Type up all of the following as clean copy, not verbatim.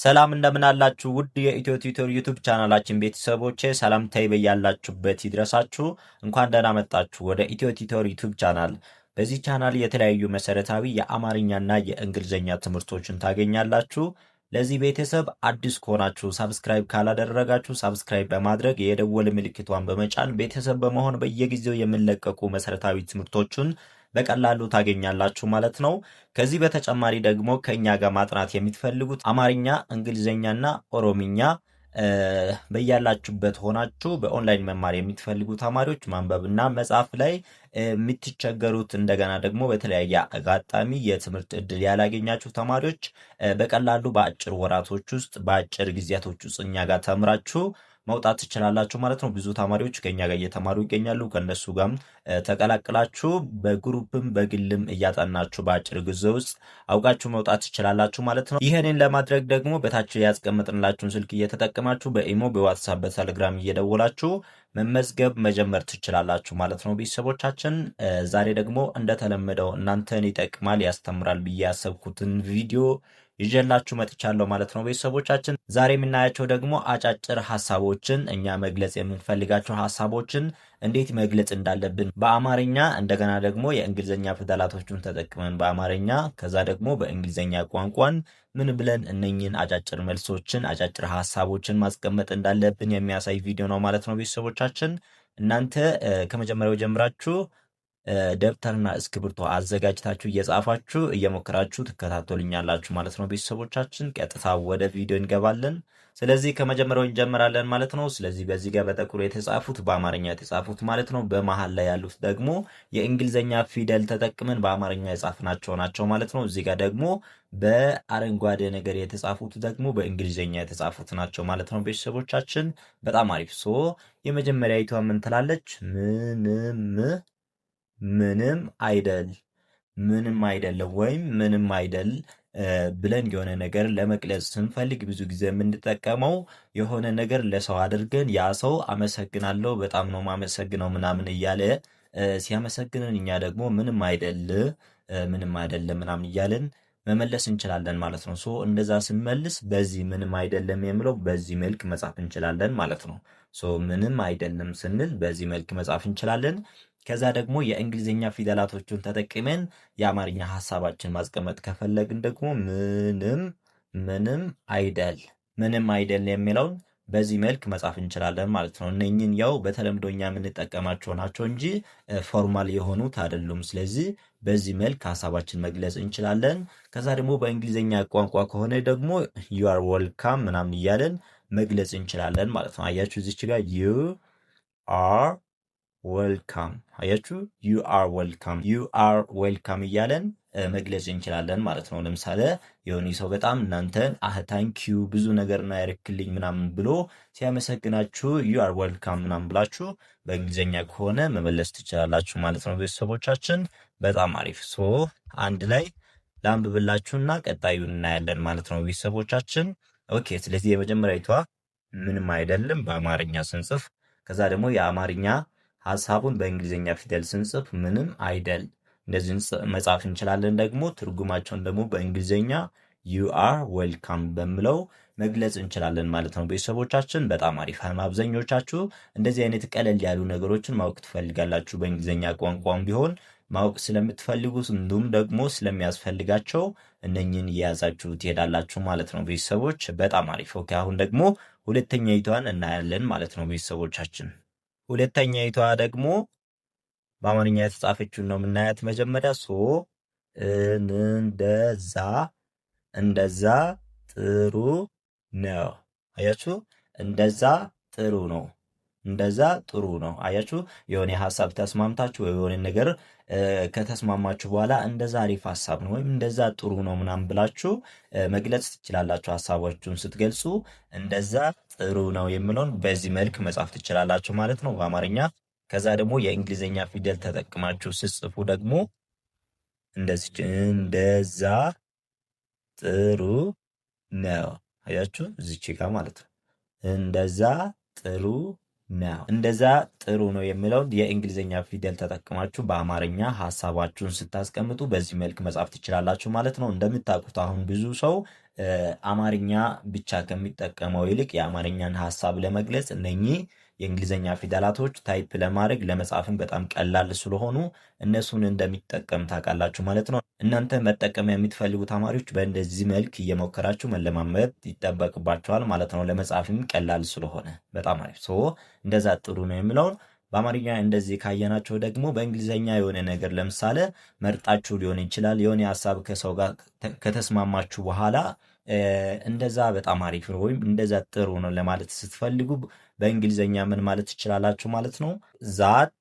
ሰላም እንደምን አላችሁ? ውድ የኢትዮ ቲዩቶር ዩቲዩብ ቻናላችን ቤተሰቦቼ ሰላምታዬ በያላችሁበት ይድረሳችሁ። እንኳን ደህና መጣችሁ ወደ ኢትዮ ቲዩቶር ዩቲዩብ ቻናል። በዚህ ቻናል የተለያዩ መሰረታዊ የአማርኛና የእንግሊዝኛ ትምህርቶችን ታገኛላችሁ። ለዚህ ቤተሰብ አዲስ ከሆናችሁ ሳብስክራይብ ካላደረጋችሁ ሳብስክራይብ በማድረግ የደወል ምልክቷን በመጫን ቤተሰብ በመሆን በየጊዜው የምንለቀቁ መሰረታዊ ትምህርቶችን በቀላሉ ታገኛላችሁ ማለት ነው። ከዚህ በተጨማሪ ደግሞ ከኛ ጋር ማጥናት የምትፈልጉት አማርኛ፣ እንግሊዝኛና ኦሮምኛ በያላችሁበት ሆናችሁ በኦንላይን መማር የምትፈልጉ ተማሪዎች ማንበብና መጻፍ ላይ የምትቸገሩት እንደገና ደግሞ በተለያየ አጋጣሚ የትምህርት እድል ያላገኛችሁ ተማሪዎች በቀላሉ በአጭር ወራቶች ውስጥ በአጭር ጊዜያቶች ውስጥ እኛ ጋር ተምራችሁ መውጣት ትችላላችሁ ማለት ነው። ብዙ ተማሪዎች ከኛ ጋር እየተማሩ ይገኛሉ። ከነሱ ጋርም ተቀላቅላችሁ በግሩፕም በግልም እያጠናችሁ በአጭር ጊዜ ውስጥ አውቃችሁ መውጣት ትችላላችሁ ማለት ነው። ይህንን ለማድረግ ደግሞ በታች ያስቀመጥንላችሁን ስልክ እየተጠቀማችሁ በኢሞ፣ በዋትሳፕ፣ በቴሌግራም እየደወላችሁ መመዝገብ መጀመር ትችላላችሁ ማለት ነው። ቤተሰቦቻችን ዛሬ ደግሞ እንደተለመደው እናንተን ይጠቅማል ያስተምራል ብዬ ያሰብኩትን ቪዲዮ ይዤላችሁ መጥቻለሁ ማለት ነው። ቤተሰቦቻችን ዛሬ የምናያቸው ደግሞ አጫጭር ሀሳቦችን እኛ መግለጽ የምንፈልጋቸው ሀሳቦችን እንዴት መግለጽ እንዳለብን በአማርኛ እንደገና ደግሞ የእንግሊዝኛ ፊደላቶችን ተጠቅመን በአማርኛ ከዛ ደግሞ በእንግሊዝኛ ቋንቋን ምን ብለን እነኝን አጫጭር መልሶችን አጫጭር ሀሳቦችን ማስቀመጥ እንዳለብን የሚያሳይ ቪዲዮ ነው ማለት ነው። ቤተሰቦቻችን እናንተ ከመጀመሪያው ጀምራችሁ ደብተርና እስክሪብቶ አዘጋጅታችሁ እየጻፋችሁ እየሞከራችሁ ትከታተሉኛላችሁ ማለት ነው። ቤተሰቦቻችን ቀጥታ ወደ ቪዲዮ እንገባለን። ስለዚህ ከመጀመሪያው እንጀምራለን ማለት ነው። ስለዚህ በዚህ ጋር በጥቁር የተጻፉት በአማርኛ የተጻፉት ማለት ነው። በመሃል ላይ ያሉት ደግሞ የእንግሊዝኛ ፊደል ተጠቅመን በአማርኛ የጻፍናቸው ናቸው ማለት ነው። እዚህ ጋር ደግሞ በአረንጓዴ ነገር የተጻፉት ደግሞ በእንግሊዝኛ የተጻፉት ናቸው ማለት ነው። ቤተሰቦቻችን በጣም አሪፍ። የመጀመሪያ ይቷ ምን ትላለች? ምንም አይደል፣ ምንም አይደለም ወይም ምንም አይደል ብለን የሆነ ነገር ለመግለጽ ስንፈልግ ብዙ ጊዜ የምንጠቀመው የሆነ ነገር ለሰው አድርገን ያ ሰው አመሰግናለሁ፣ በጣም ነው ማመሰግነው ምናምን እያለ ሲያመሰግንን እኛ ደግሞ ምንም አይደል፣ ምንም አይደለም ምናምን እያለን መመለስ እንችላለን ማለት ነው። እንደዛ ስንመልስ በዚህ ምንም አይደለም የሚለው በዚህ መልክ መጻፍ እንችላለን ማለት ነው። ምንም አይደለም ስንል በዚህ መልክ መጻፍ እንችላለን። ከዛ ደግሞ የእንግሊዝኛ ፊደላቶቹን ተጠቅመን የአማርኛ ሀሳባችን ማስቀመጥ ከፈለግን ደግሞ ምንም አይደል፣ ምንም አይደል የሚለውን በዚህ መልክ መጻፍ እንችላለን ማለት ነው። እነኝን ያው በተለምዶኛ የምንጠቀማቸው ናቸው እንጂ ፎርማል የሆኑት አይደሉም። ስለዚህ በዚህ መልክ ሀሳባችን መግለጽ እንችላለን። ከዛ ደግሞ በእንግሊዝኛ ቋንቋ ከሆነ ደግሞ ዩ አር ዌልካም ምናምን እያለን መግለጽ እንችላለን ማለት ነው። አያችሁ እዚች ጋር ዩ አር ዌልካም፣ አያችሁ ዩ አር ዌልካም እያለን መግለጽ እንችላለን ማለት ነው። ለምሳሌ የሆነ ሰው በጣም እናንተን ታንኪዩ ብዙ ነገር ነው ያርክልኝ ምናምን ብሎ ሲያመሰግናችሁ ዩ አር ዌልካም ምናምን ብላችሁ በእንግሊዝኛ ከሆነ መመለስ ትችላላችሁ ማለት ነው። ቤተሰቦቻችን በጣም አሪፍ። አንድ ላይ ላንብብላችሁና ቀጣዩን እናያለን ማለት ነው። ቤተሰቦቻችን ኦኬ። ስለዚህ የመጀመሪያዊቷ ምንም አይደለም በአማርኛ ስንጽፍ፣ ከዛ ደግሞ የአማርኛ ሀሳቡን በእንግሊዝኛ ፊደል ስንጽፍ ምንም አይደል እንደዚህ መጻፍ እንችላለን። ደግሞ ትርጉማቸውን ደግሞ በእንግሊዝኛ ዩ አር ዌልካም በሚለው መግለጽ እንችላለን ማለት ነው። ቤተሰቦቻችን በጣም አሪፍ። አብዛኞቻችሁ እንደዚህ አይነት ቀለል ያሉ ነገሮችን ማወቅ ትፈልጋላችሁ። በእንግሊዝኛ ቋንቋም ቢሆን ማወቅ ስለምትፈልጉ እንዲሁም ደግሞ ስለሚያስፈልጋቸው እነኝን እየያዛችሁ ትሄዳላችሁ ማለት ነው። ቤተሰቦች በጣም አሪፍ። ኦኬ፣ አሁን ደግሞ ሁለተኛይቷን እናያለን ማለት ነው። ቤተሰቦቻችን ሁለተኛይቷ ደግሞ በአማርኛ የተጻፈችውን ነው የምናያት። መጀመሪያ እንደዛ ጥሩ ነው። አያችሁ፣ እንደዛ ጥሩ ነው፣ እንደዛ ጥሩ ነው። አያችሁ፣ የሆነ ሀሳብ ተስማምታችሁ የሆነ ነገር ከተስማማችሁ በኋላ እንደዛ አሪፍ ሀሳብ ነው ወይም እንደዛ ጥሩ ነው ምናምን ብላችሁ መግለጽ ትችላላችሁ። ሀሳባችሁን ስትገልጹ እንደዛ ጥሩ ነው የሚለውን በዚህ መልክ መጻፍ ትችላላችሁ ማለት ነው በአማርኛ። ከዛ ደግሞ የእንግሊዝኛ ፊደል ተጠቅማችሁ ስጽፉ ደግሞ እንደዚህ እንደዛ ጥሩ ነው። አያችሁ እዚች ጋር ማለት ነው። እንደዛ ጥሩ ነው። እንደዛ ጥሩ ነው የሚለውን የእንግሊዝኛ ፊደል ተጠቅማችሁ በአማርኛ ሀሳባችሁን ስታስቀምጡ በዚህ መልክ መጻፍ ትችላላችሁ ማለት ነው። እንደምታውቁት አሁን ብዙ ሰው አማርኛ ብቻ ከሚጠቀመው ይልቅ የአማርኛን ሀሳብ ለመግለጽ እነኚህ የእንግሊዝኛ ፊደላቶች ታይፕ ለማድረግ ለመጻፍም በጣም ቀላል ስለሆኑ እነሱን እንደሚጠቀም ታውቃላችሁ ማለት ነው። እናንተ መጠቀም የምትፈልጉ ተማሪዎች በእንደዚህ መልክ እየሞከራችሁ መለማመድ ይጠበቅባችኋል ማለት ነው። ለመጻፍም ቀላል ስለሆነ በጣም አሪፍ። እንደዛ ጥሩ ነው የሚለውን በአማርኛ እንደዚህ ካየናቸው ደግሞ በእንግሊዝኛ የሆነ ነገር ለምሳሌ መርጣችሁ ሊሆን ይችላል። የሆነ ሀሳብ ከሰው ጋር ከተስማማችሁ በኋላ እንደዛ በጣም አሪፍ ነው ወይም እንደዛ ጥሩ ነው ለማለት ስትፈልጉ በእንግሊዝኛ ምን ማለት ትችላላችሁ ማለት ነው። ዛት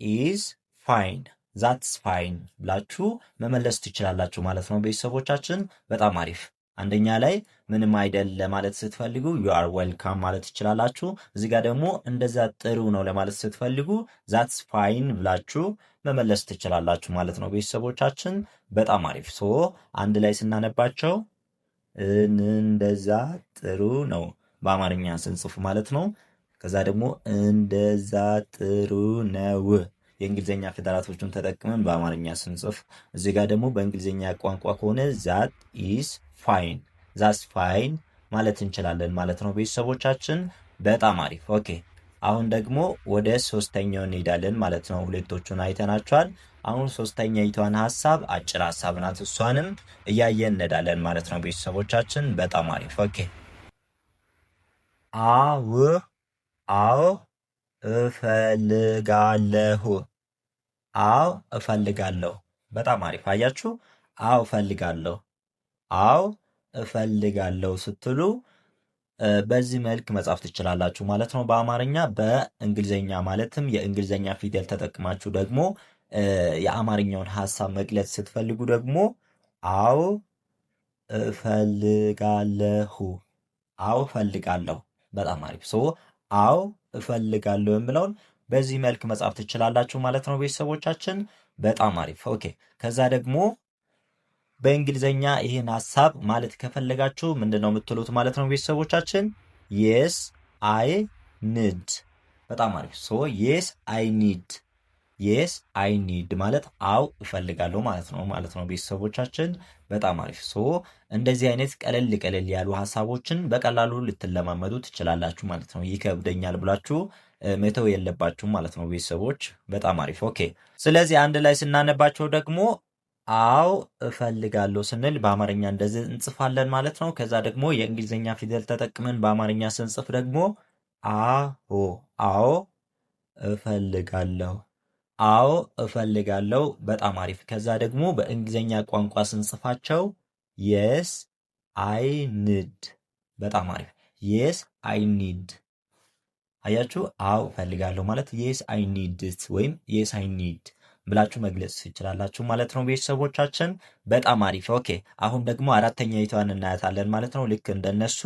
ኢዝ ፋይን፣ ዛትስ ፋይን ብላችሁ መመለስ ትችላላችሁ ማለት ነው። ቤተሰቦቻችን በጣም አሪፍ። አንደኛ ላይ ምንም አይደል ለማለት ስትፈልጉ ዩ አር ዌልካም ማለት ትችላላችሁ። እዚህ ጋር ደግሞ እንደዛ ጥሩ ነው ለማለት ስትፈልጉ ዛትስ ፋይን ብላችሁ መመለስ ትችላላችሁ ማለት ነው። ቤተሰቦቻችን በጣም አሪፍ። አንድ ላይ ስናነባቸው እንደዛ ጥሩ ነው በአማርኛ ስንጽፍ ማለት ነው። ከዛ ደግሞ እንደዛ ጥሩ ነው የእንግሊዝኛ ፊደላቶችን ተጠቅመን በአማርኛ ስንጽፍ፣ እዚህ ጋር ደግሞ በእንግሊዝኛ ቋንቋ ከሆነ ዛት ኢዝ ፋይን፣ ዛትስ ፋይን ማለት እንችላለን ማለት ነው። ቤተሰቦቻችን በጣም አሪፍ። ኦኬ አሁን ደግሞ ወደ ሶስተኛው እንሄዳለን ማለት ነው። ሁለቶቹን አይተናቸዋል። አሁን ሶስተኛይቷን ሀሳብ አጭር ሀሳብ ናት። እሷንም እያየን እንሄዳለን ማለት ነው። ቤተሰቦቻችን በጣም አሪፍ። ኦኬ አዎ እፈልጋለሁ። አዎ እፈልጋለሁ። በጣም አሪፍ። አያችሁ? አዎ እፈልጋለሁ። አዎ እፈልጋለሁ ስትሉ በዚህ መልክ መጻፍ ትችላላችሁ ማለት ነው በአማርኛ። በእንግሊዝኛ ማለትም የእንግሊዝኛ ፊደል ተጠቅማችሁ ደግሞ የአማርኛውን ሀሳብ መግለጽ ስትፈልጉ ደግሞ አዎ እፈልጋለሁ። አዎ እፈልጋለሁ። በጣም አሪፍ። አዎ እፈልጋለሁ የምለውን በዚህ መልክ መጻፍ ትችላላችሁ ማለት ነው ቤተሰቦቻችን። በጣም አሪፍ። ኦኬ ከዛ ደግሞ በእንግሊዝኛ ይህን ሀሳብ ማለት ከፈለጋችሁ ምንድነው የምትሉት ማለት ነው ቤተሰቦቻችን? የስ አይ ኒድ። በጣም አሪፍ። የስ አይ ኒድ፣ የስ አይ ኒድ ማለት አው እፈልጋለሁ ማለት ነው ቤተሰቦቻችን። በጣም አሪፍ። እንደዚህ አይነት ቀለል ቀለል ያሉ ሀሳቦችን በቀላሉ ልትለማመዱ ትችላላችሁ ማለት ነው። ይከብደኛል ብላችሁ መተው የለባችሁም ማለት ነው ቤተሰቦች። በጣም አሪፍ። ኦኬ ስለዚህ አንድ ላይ ስናነባቸው ደግሞ አው እፈልጋለሁ ስንል በአማርኛ እንደዚህ እንጽፋለን ማለት ነው። ከዛ ደግሞ የእንግሊዝኛ ፊደል ተጠቅመን በአማርኛ ስንጽፍ ደግሞ አዎ እፈልጋለሁ፣ አዎ እፈልጋለሁ። በጣም አሪፍ። ከዛ ደግሞ በእንግሊዝኛ ቋንቋ ስንጽፋቸው የስ አይ ኒድ። በጣም አሪፍ። የስ አይ ኒድ። አያችሁ? አዎ እፈልጋለሁ ማለት የስ አይ ኒድ ወይም የስ አይ ኒድ ብላችሁ መግለጽ ትችላላችሁ ማለት ነው ቤተሰቦቻችን። በጣም አሪፍ። ኦኬ አሁን ደግሞ አራተኛይቷን እናያታለን ማለት ነው። ልክ እንደነሱ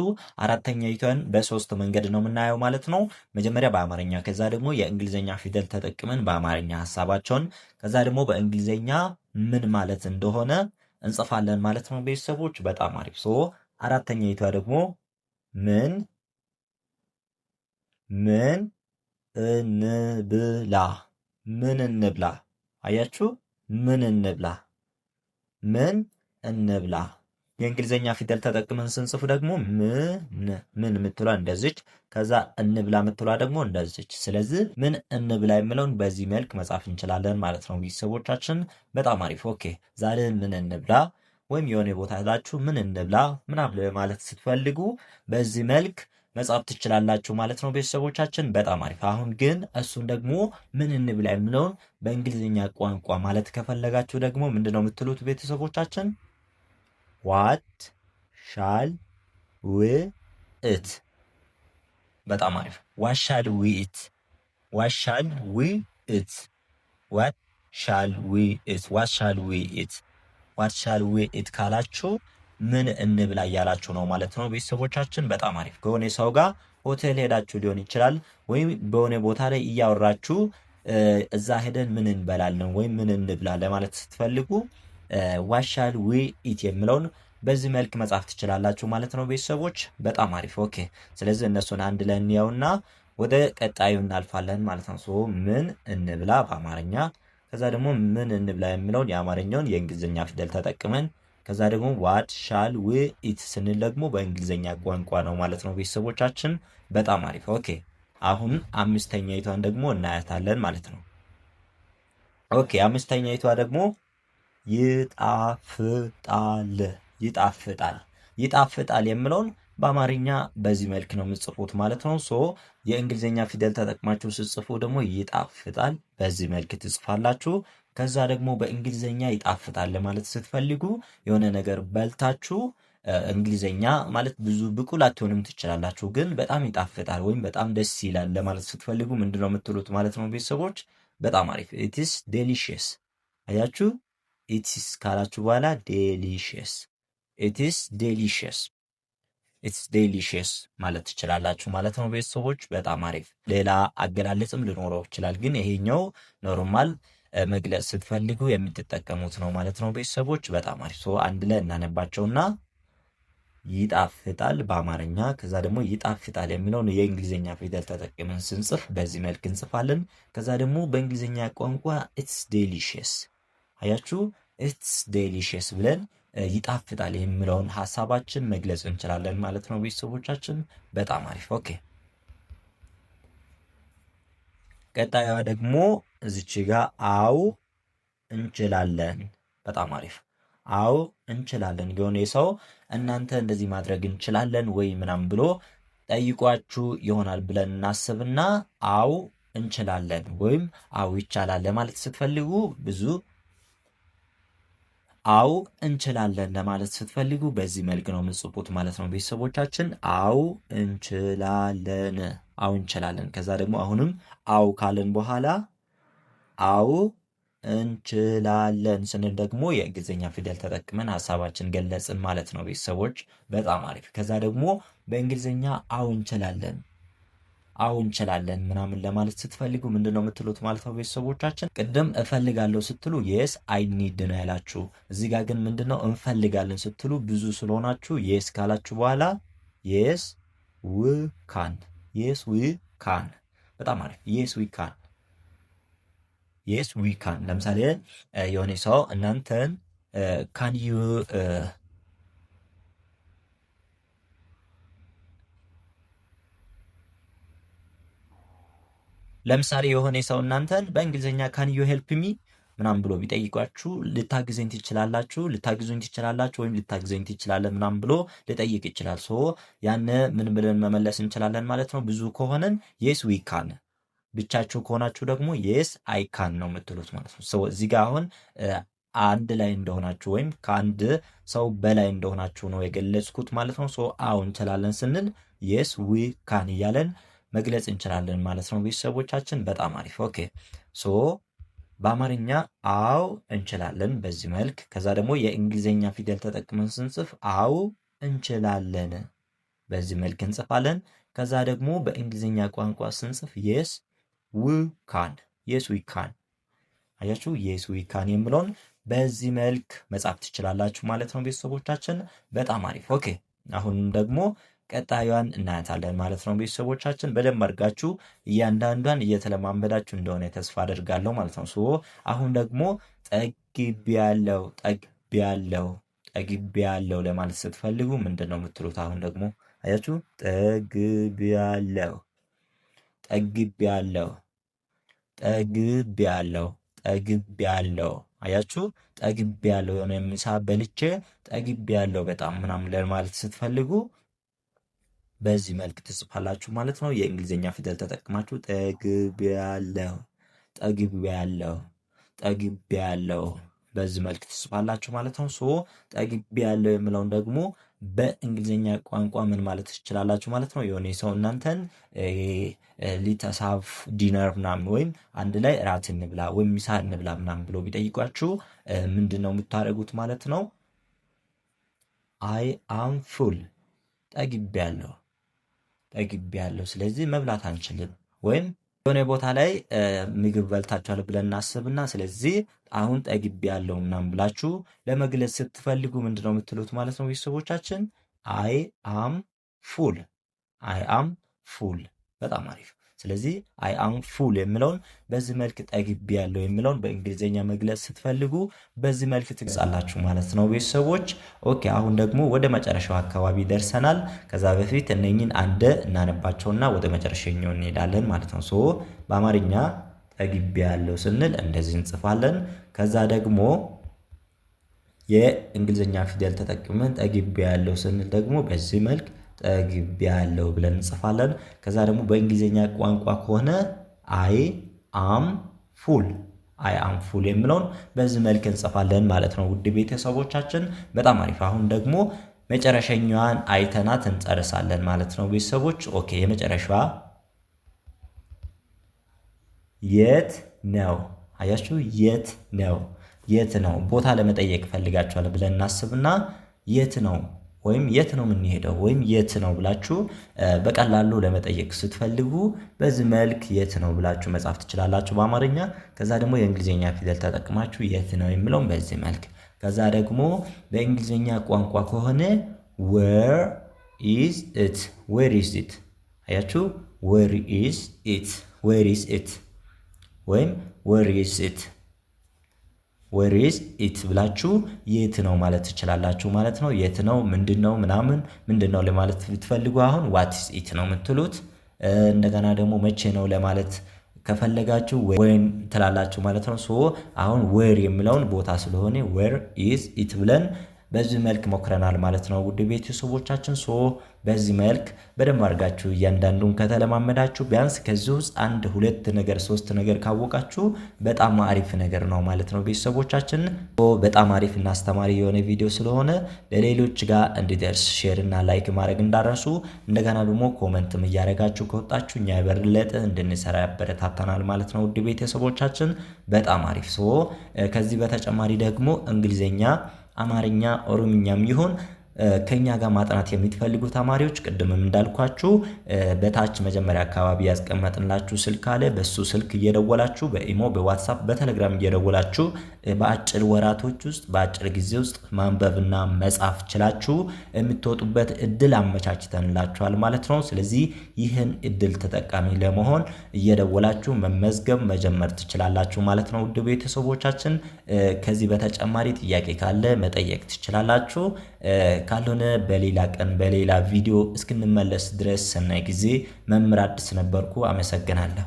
አራተኛይቷን በሶስት መንገድ ነው የምናየው ማለት ነው። መጀመሪያ በአማርኛ፣ ከዛ ደግሞ የእንግሊዝኛ ፊደል ተጠቅመን በአማርኛ ሀሳባቸውን፣ ከዛ ደግሞ በእንግሊዝኛ ምን ማለት እንደሆነ እንጽፋለን ማለት ነው ቤተሰቦች። በጣም አሪፍ። አራተኛይቷ ደግሞ ምን እንብላ፣ ምን እንብላ። አያችሁ? ምን እንብላ፣ ምን እንብላ። የእንግሊዝኛ ፊደል ተጠቅመን ስንጽፍ ደግሞ ምን የምትሏ እንደዚች፣ ከዛ እንብላ የምትሏ ደግሞ እንደዚች። ስለዚህ ምን እንብላ የምለውን በዚህ መልክ መጻፍ እንችላለን ማለት ነው ቤተሰቦቻችን። በጣም አሪፍ። ኦኬ ዛሬ ምን እንብላ ወይም የሆነ ቦታ ሄዳችሁ ምን እንብላ ምናምን ማለት ስትፈልጉ በዚህ መልክ መጻፍ ትችላላችሁ ማለት ነው ቤተሰቦቻችን። በጣም አሪፍ። አሁን ግን እሱን ደግሞ ምን እንብላ የምለውን በእንግሊዝኛ ቋንቋ ማለት ከፈለጋችሁ ደግሞ ምንድነው የምትሉት ቤተሰቦቻችን? ዋት ሻል ዊ ኢት። በጣም አሪፍ። ዋት ሻል ዊ ኢት፣ ዋት ሻል ዊ ኢት፣ ዋት ሻል ዊ ኢት፣ ዋት ሻል ዊ ኢት፣ ዋት ሻል ዊ ኢት ካላችሁ ምን እንብላ እያላችሁ ነው ማለት ነው ቤተሰቦቻችን። በጣም አሪፍ። ከሆነ ሰው ጋር ሆቴል ሄዳችሁ ሊሆን ይችላል፣ ወይም በሆነ ቦታ ላይ እያወራችሁ እዛ ሄደን ምን እንበላለን ወይም ምን እንብላ ለማለት ስትፈልጉ ዋት ሻል ዊ ኢት የሚለውን በዚህ መልክ መጻፍ ትችላላችሁ ማለት ነው ቤተሰቦች። በጣም አሪፍ። ኦኬ ስለዚህ እነሱን አንድ ላይ እንየውና ወደ ቀጣዩ እናልፋለን ማለት ነው። ሶ ምን እንብላ በአማርኛ፣ ከዛ ደግሞ ምን እንብላ የሚለውን የአማርኛውን የእንግሊዝኛ ፊደል ተጠቅመን፣ ከዛ ደግሞ ዋት ሻል ዊ ኢት ስንል ደግሞ በእንግሊዝኛ ቋንቋ ነው ማለት ነው ቤተሰቦቻችን። በጣም አሪፍ። ኦኬ አሁን አምስተኛይቷን ደግሞ እናያታለን ማለት ነው። ኦኬ አምስተኛይቷ ደግሞ ይጣፍጣል። ይጣፍጣል ይጣፍጣል የምለውን በአማርኛ በዚህ መልክ ነው የምጽፉት ማለት ነው። ሶ የእንግሊዝኛ ፊደል ተጠቅማችሁ ስትጽፉ ደግሞ ይጣፍጣል በዚህ መልክ ትጽፋላችሁ። ከዛ ደግሞ በእንግሊዝኛ ይጣፍጣል ለማለት ስትፈልጉ የሆነ ነገር በልታችሁ እንግሊዝኛ ማለት ብዙ ብቁ ላትሆንም ትችላላችሁ፣ ግን በጣም ይጣፍጣል ወይም በጣም ደስ ይላል ለማለት ስትፈልጉ ምንድነው የምትሉት ማለት ነው ቤተሰቦች? በጣም አሪፍ ኢትስ ዴሊሽየስ። አያችሁ፣ ኢትስ ካላችሁ በኋላ ዴሊሽየስ፣ ኢትስ ዴሊሽየስ፣ ኢትስ ዴሊሽየስ ማለት ትችላላችሁ ማለት ነው ቤተሰቦች። በጣም አሪፍ። ሌላ አገላለጽም ሊኖረው ይችላል፣ ግን ይሄኛው ኖርማል መግለጽ ስትፈልጉ የምትጠቀሙት ነው ማለት ነው ቤተሰቦች። በጣም አሪፍ። ሶ አንድ ላይ እናነባቸውና ይጣፍጣል በአማርኛ፣ ከዛ ደግሞ ይጣፍጣል የሚለውን የእንግሊዝኛ ፊደል ተጠቅመን ስንጽፍ በዚህ መልክ እንጽፋለን። ከዛ ደግሞ በእንግሊዝኛ ቋንቋ ኢትስ ዴሊሽየስ፣ አያችሁ፣ ኢትስ ዴሊሽየስ ብለን ይጣፍጣል የሚለውን ሀሳባችን መግለጽ እንችላለን ማለት ነው ቤተሰቦቻችን። በጣም አሪፍ። ኦኬ ቀጣዩዋ ደግሞ እዚች ጋር አው እንችላለን። በጣም አሪፍ። አው እንችላለን። የሆነ ሰው እናንተ እንደዚህ ማድረግ እንችላለን ወይ ምናምን ብሎ ጠይቋችሁ ይሆናል ብለን እናስብና አው እንችላለን ወይም አው ይቻላል ለማለት ስትፈልጉ ብዙ አው እንችላለን ለማለት ስትፈልጉ በዚህ መልክ ነው የምጽፉት ማለት ነው ቤተሰቦቻችን። አው እንችላለን፣ አው እንችላለን። ከዛ ደግሞ አሁንም አው ካለን በኋላ አው እንችላለን ስንል ደግሞ የእንግሊዝኛ ፊደል ተጠቅመን ሀሳባችን ገለጽን ማለት ነው ቤተሰቦች። በጣም አሪፍ። ከዛ ደግሞ በእንግሊዝኛ አው እንችላለን፣ አው እንችላለን ምናምን ለማለት ስትፈልጉ ምንድን ነው የምትሉት ማለት ነው ቤተሰቦቻችን? ቅድም እፈልጋለሁ ስትሉ የስ አይ ኒድ ነው ያላችሁ። እዚህ ጋር ግን ምንድን ነው እንፈልጋለን ስትሉ ብዙ ስለሆናችሁ የስ ካላችሁ በኋላ የስ ዊ ካን፣ የስ ዊ ካን። በጣም አሪፍ። የስ ዊ ካን፣ የስ ዊ ካን። ለምሳሌ የሆነ ሰው እናንተን ካን ዩ ለምሳሌ የሆነ ሰው እናንተን በእንግሊዝኛ ካን ዩ ሄልፕ ሚ ምናምን ብሎ ቢጠይቋችሁ ልታግዘኝ ትችላላችሁ፣ ልታግዙኝ ትችላላችሁ ወይም ልታግዘኝ ትችላለህ ምናምን ብሎ ሊጠይቅ ይችላል። ሶ ያን ምን ብለን መመለስ እንችላለን ማለት ነው? ብዙ ከሆነን የስ ዊ ካን፣ ብቻችሁ ከሆናችሁ ደግሞ የስ አይ ካን ነው የምትሉት ማለት ነው። ሶ እዚህ ጋር አሁን አንድ ላይ እንደሆናችሁ ወይም ከአንድ ሰው በላይ እንደሆናችሁ ነው የገለጽኩት ማለት ነው። ሶ አዎ እንችላለን ስንል የስ ዊ ካን እያለን መግለጽ እንችላለን ማለት ነው ቤተሰቦቻችን። በጣም አሪፍ። ኦኬ ሶ በአማርኛ አው እንችላለን በዚህ መልክ። ከዛ ደግሞ የእንግሊዝኛ ፊደል ተጠቅመን ስንጽፍ አው እንችላለን በዚህ መልክ እንጽፋለን። ከዛ ደግሞ በእንግሊዝኛ ቋንቋ ስንጽፍ የስ ዊ ካን፣ የስ ዊ ካን። አያችሁ፣ የስ ዊ ካን የምለውን በዚህ መልክ መጻፍ ትችላላችሁ ማለት ነው ቤተሰቦቻችን። በጣም አሪፍ። ኦኬ አሁን ደግሞ ቀጣዩን እናያታለን ማለት ነው ቤተሰቦቻችን። በደንብ አድርጋችሁ እያንዳንዷን እየተለማመዳችሁ እንደሆነ ተስፋ አደርጋለሁ ማለት ነው። ሶ አሁን ደግሞ ጠግቤያለሁ፣ ጠግቤያለሁ፣ ጠግቤያለሁ ለማለት ስትፈልጉ ምንድን ነው የምትሉት? አሁን ደግሞ አያችሁ፣ ጠግቤያለሁ፣ ጠግቤያለሁ፣ ጠግቤያለሁ፣ ጠግቤያለሁ። አያችሁ፣ ጠግቤያለሁ የሆነ ምሳ በልቼ ጠግቤያለሁ በጣም ምናምን ለማለት ስትፈልጉ በዚህ መልክ ትጽፋላችሁ ማለት ነው። የእንግሊዝኛ ፊደል ተጠቅማችሁ ጠግቤያለሁ፣ ጠግቤያለሁ፣ ጠግቤያለሁ በዚህ መልክ ትጽፋላችሁ ማለት ነው። ሶ ጠግቤያለሁ የምለውን ደግሞ በእንግሊዝኛ ቋንቋ ምን ማለት ትችላላችሁ ማለት ነው? የሆነ ሰው እናንተን ሊተሳፍ ዲነር ምናምን ወይም አንድ ላይ እራት እንብላ ወይም ምሳ እንብላ ምናምን ብሎ ቢጠይቋችሁ ምንድን ነው የምታደርጉት ማለት ነው? አይ አም ፉል፣ ጠግቤያለሁ፣ ጠግቤያለሁ ስለዚህ መብላት አንችልም። ወይም የሆነ ቦታ ላይ ምግብ በልታችኋል ብለን እናስብና ስለዚህ አሁን ጠግቤያለሁ ምናምን ብላችሁ ለመግለጽ ስትፈልጉ ምንድን ነው የምትሉት ማለት ነው ቤተሰቦቻችን? አይ አም ፉል፣ አይ አም ፉል። በጣም አሪፍ። ስለዚህ አይ አም ፉል የሚለውን በዚህ መልክ ጠግቤያለሁ የሚለውን በእንግሊዝኛ መግለጽ ስትፈልጉ በዚህ መልክ ትገልጻላችሁ ማለት ነው ቤተሰቦች። ኦኬ አሁን ደግሞ ወደ መጨረሻው አካባቢ ደርሰናል። ከዛ በፊት እነኚህን አንድ እናነባቸውና ወደ መጨረሻኛው እንሄዳለን ማለት ነው። በአማርኛ ጠግቤያለሁ ስንል እንደዚህ እንጽፋለን። ከዛ ደግሞ የእንግሊዝኛ ፊደል ተጠቅመን ጠግቤያለሁ ስንል ደግሞ በዚህ መልክ ጠግቤያለሁ ብለን እንጽፋለን። ከዛ ደግሞ በእንግሊዝኛ ቋንቋ ከሆነ አይ አም ፉል የሚለውን በዚህ መልክ እንጽፋለን ማለት ነው። ውድ ቤተሰቦቻችን በጣም አሪፍ። አሁን ደግሞ መጨረሻኛዋን አይተናት እንጨርሳለን ማለት ነው ቤተሰቦች። ኦኬ የመጨረሻዋ የት ነው? አያችሁ የት ነው ቦታ ለመጠየቅ ፈልጋችኋል ብለን እናስብና የት ነው ወይም የት ነው የምንሄደው ወይም የት ነው ብላችሁ በቀላሉ ለመጠየቅ ስትፈልጉ በዚህ መልክ የት ነው ብላችሁ መጻፍ ትችላላችሁ በአማርኛ። ከዛ ደግሞ የእንግሊዝኛ ፊደል ተጠቅማችሁ የት ነው የሚለውን በዚህ መልክ። ከዛ ደግሞ በእንግሊዝኛ ቋንቋ ከሆነ where is it አያችሁ where is it ወይም where is it ብላችሁ የት ነው ማለት ትችላላችሁ ማለት ነው። የት ነው ምንድነው ምንድነው ለማለት ብትፈልጉ አሁን what is it ነው የምትሉት። እንደገና ደግሞ መቼ ነው ለማለት ከፈለጋችሁ ወይን ትላላችሁ ማለት ነው። አሁን where የሚለውን ቦታ ስለሆነ where is it ብለን በዚህ መልክ ሞክረናል ማለት ነው ውድ ቤተሰቦቻችን። በዚህ መልክ በደንብ አድርጋችሁ እያንዳንዱን ከተለማመዳችሁ ቢያንስ ከዚህ ውስጥ 1 2 ነገር 3 ነገር ካወቃችሁ በጣም አሪፍ ነገር ነው ማለት ነው ቤተሰቦቻችን። በጣም አሪፍ እና አስተማሪ የሆነ ቪዲዮ ስለሆነ ለሌሎች ጋር እንዲደርስ ሼር እና ላይክ ማድረግ እንዳረሱ። እንደገና ደግሞ ኮሜንትም እያደረጋችሁ ከወጣችሁ እኛ የበለጠ እንድንሰራ ያበረታታናል ማለት ነው ውድ ቤተሰቦቻችን። በጣም አሪፍ። ከዚህ በተጨማሪ ደግሞ እንግሊዝኛ አማርኛ ኦሮምኛም ይሁን ከኛ ጋር ማጥናት የምትፈልጉ ተማሪዎች ቅድምም እንዳልኳችሁ በታች መጀመሪያ አካባቢ ያስቀመጥንላችሁ ስልክ አለ። በሱ ስልክ እየደወላችሁ በኢሞ በዋትስአፕ በቴሌግራም እየደወላችሁ በአጭር ወራቶች ውስጥ በአጭር ጊዜ ውስጥ ማንበብና መጻፍ ችላችሁ የምትወጡበት እድል አመቻችተንላችኋል ማለት ነው። ስለዚህ ይህን እድል ተጠቃሚ ለመሆን እየደወላችሁ መመዝገብ መጀመር ትችላላችሁ ማለት ነው ውድ ቤተሰቦቻችን። ከዚህ በተጨማሪ ጥያቄ ካለ መጠየቅ ትችላላችሁ። ካልሆነ በሌላ ቀን በሌላ ቪዲዮ እስክንመለስ ድረስ ሰናይ ጊዜ። መምህር አዲስ ነበርኩ። አመሰግናለሁ።